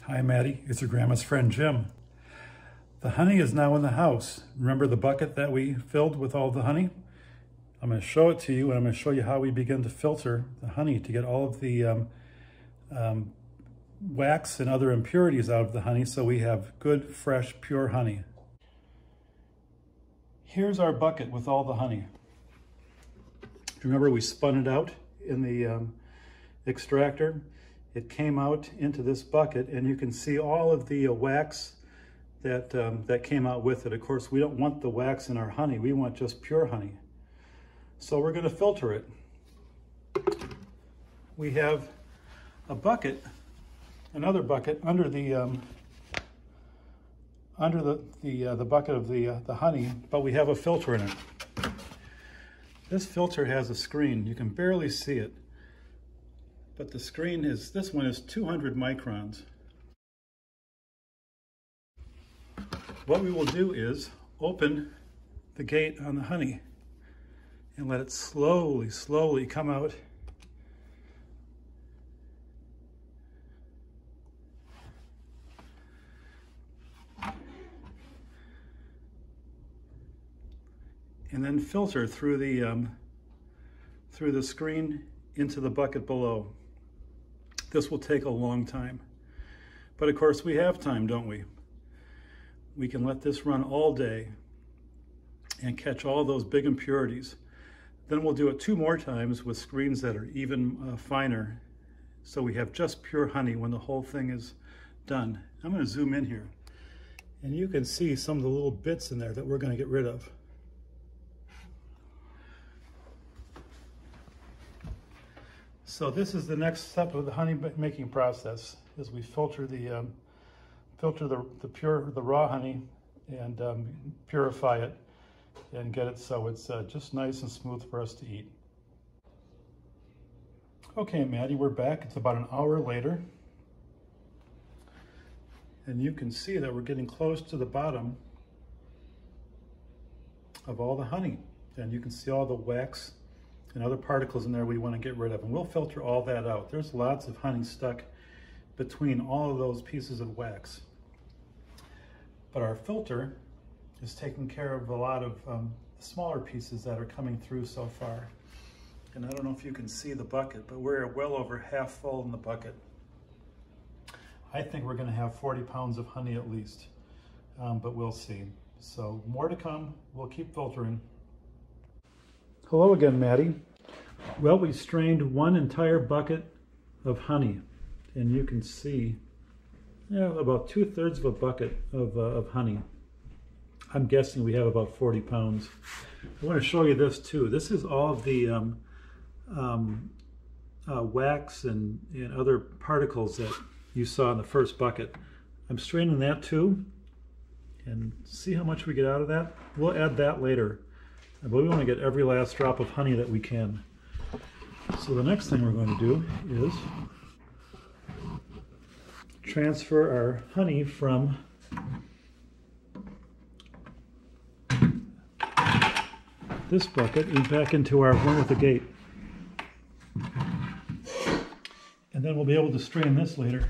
Hi, Maddie. It's your grandma's friend, Jim. The honey is now in the house. Remember the bucket that we filled with all the honey? I'm going to show it to you, and I'm going to show you how we begin to filter the honey to get all of the wax and other impurities out of the honey so we have good, fresh, pure honey. Here's our bucket with all the honey. If you remember, we spun it out in the extractor. It came out into this bucket, and you can see all of the wax that came out with it. Of course, we don't want the wax in our honey. We want just pure honey. So we're going to filter it. We have a bucket, another bucket under the bucket of the honey, but we have a filter in it. This filter has a screen. You can barely see it, but the screen is, this one is 200 microns. What we will do is open the gate on the honey and let it slowly, slowly come out. And then filter through the screen into the bucket below. This will take a long time. But of course we have time, don't we? We can let this run all day and catch all those big impurities. Then we'll do it 2 more times with screens that are even finer, so we have just pure honey when the whole thing is done. I'm going to zoom in here, and you can see some of the little bits in there that we're going to get rid of. So this is the next step of the honey making process, is we filter the raw honey and purify it and get it so it's just nice and smooth for us to eat. Okay, Maddie, we're back. It's about an hour later, and you can see that we're getting close to the bottom of all the honey, and you can see all the wax and other particles in there we want to get rid of, and we'll filter all that out. There's lots of honey stuck between all of those pieces of wax. But our filter is taking care of a lot of smaller pieces that are coming through so far. And I don't know if you can see the bucket, but we're well over half full in the bucket. I think we're going to have 40 pounds of honey at least, but we'll see. So more to come. We'll keep filtering. Hello again, Maddie. Well, we strained 1 entire bucket of honey, and you can see about 2/3 of a bucket of honey. I'm guessing we have about 40 pounds. I want to show you this too. This is all of the wax and other particles that you saw in the first bucket. I'm straining that too, and see how much we get out of that. We'll add that later, but we want to get every last drop of honey that we can. So the next thing we're going to do is transfer our honey from this bucket and back into our one with the gate. And then we'll be able to strain this later.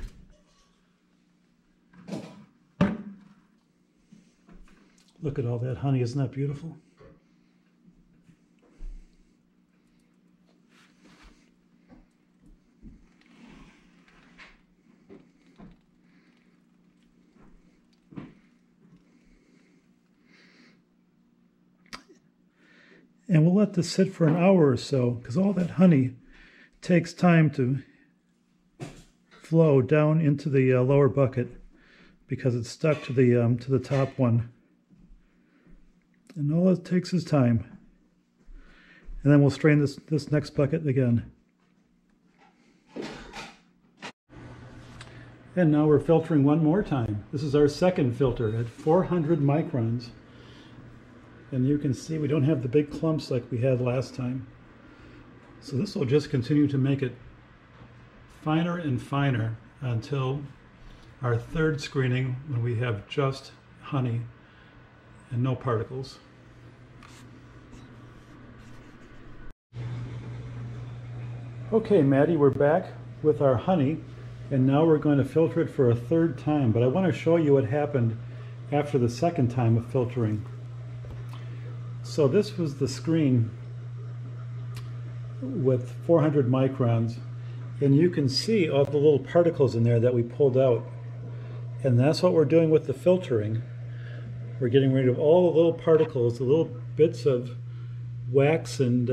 Look at all that honey, isn't that beautiful? And we'll let this sit for an hour or so, because all that honey takes time to flow down into the lower bucket, because it's stuck to the top one. And all it takes is time. And then we'll strain this next bucket again. And now we're filtering one more time. This is our second filter at 400 microns. And you can see we don't have the big clumps like we had last time. So this will just continue to make it finer and finer until our third screening, when we have just honey and no particles. Okay, Maddie, we're back with our honey And now we're going to filter it for a third time, but I want to show you what happened after the second time of filtering. So this was the screen with 400 microns, and you can see all the little particles in there that we pulled out. And that's what we're doing with the filtering. We're getting rid of all the little particles, the little bits of wax and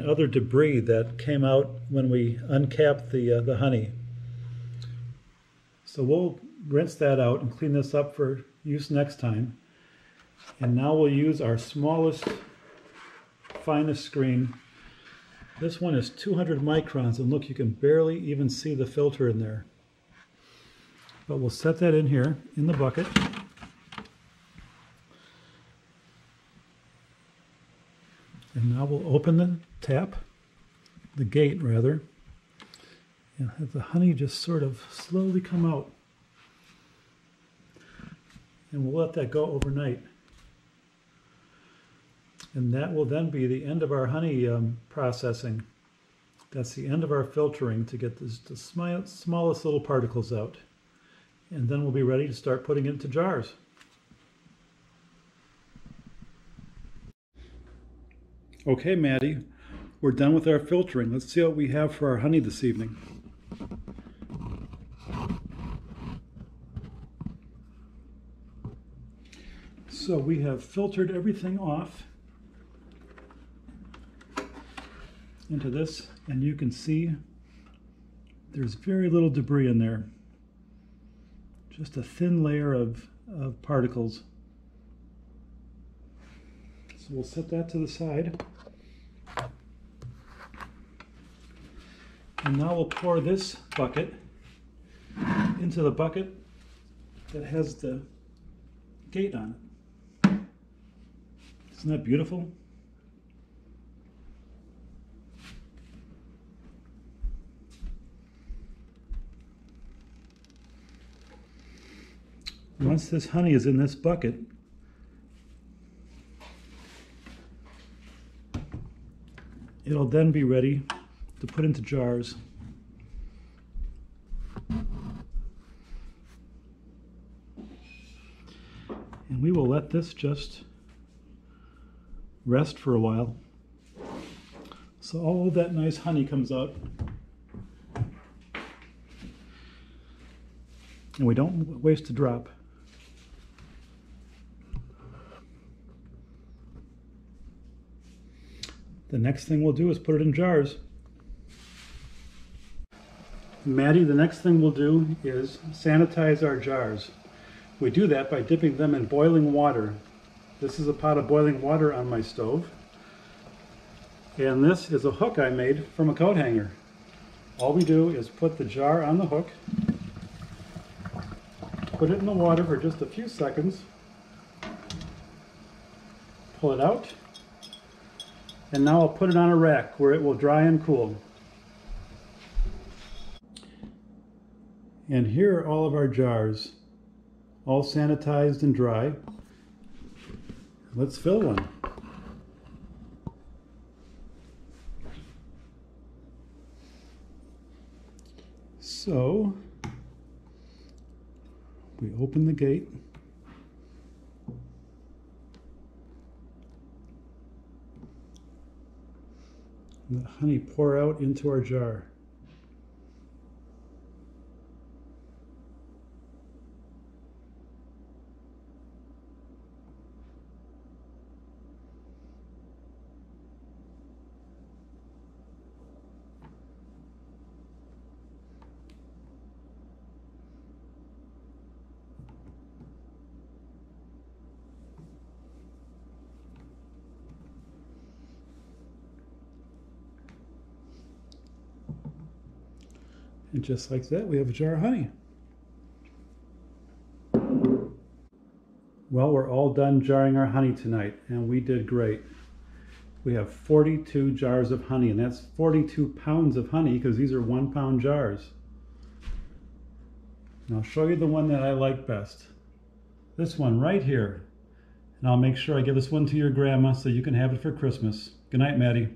other debris that came out when we uncapped the honey. So we'll rinse that out and clean this up for use next time. And now we'll use our smallest, finest screen. This one is 200 microns, and look, you can barely even see the filter in there. But we'll set that in here in the bucket. And now we'll open the tap, the gate rather, and have the honey just sort of slowly come out. And we'll let that go overnight. And that will then be the end of our honey processing. That's the end of our filtering to get the smallest little particles out. And then we'll be ready to start putting it into jars. Okay, Maddie, we're done with our filtering. Let's see what we have for our honey this evening. So we have filtered everything off into this, and you can see there's very little debris in there. Just a thin layer of particles. So we'll set that to the side. And now we'll pour this bucket into the bucket that has the gate on it. Isn't that beautiful? Once this honey is in this bucket, it'll then be ready to put into jars. And we will let this just rest for a while. So all that nice honey comes out. And we don't waste a drop. The next thing we'll do is put it in jars. Maddie, the next thing we'll do is sanitize our jars. We do that by dipping them in boiling water. This is a pot of boiling water on my stove. And this is a hook I made from a coat hanger. All we do is put the jar on the hook, put it in the water for just a few seconds, pull it out, and now I'll put it on a rack where it will dry and cool. And here are all of our jars, all sanitized and dry. Let's fill one. So, we open the gate. And the honey pour out into our jar. And just like that, we have a jar of honey. Well, we're all done jarring our honey tonight, and we did great. We have 42 jars of honey, and that's 42 pounds of honey because these are 1 pound jars. And I'll show you the one that I like best. This one right here. And I'll make sure I give this one to your grandma so you can have it for Christmas. Good night, Maddie.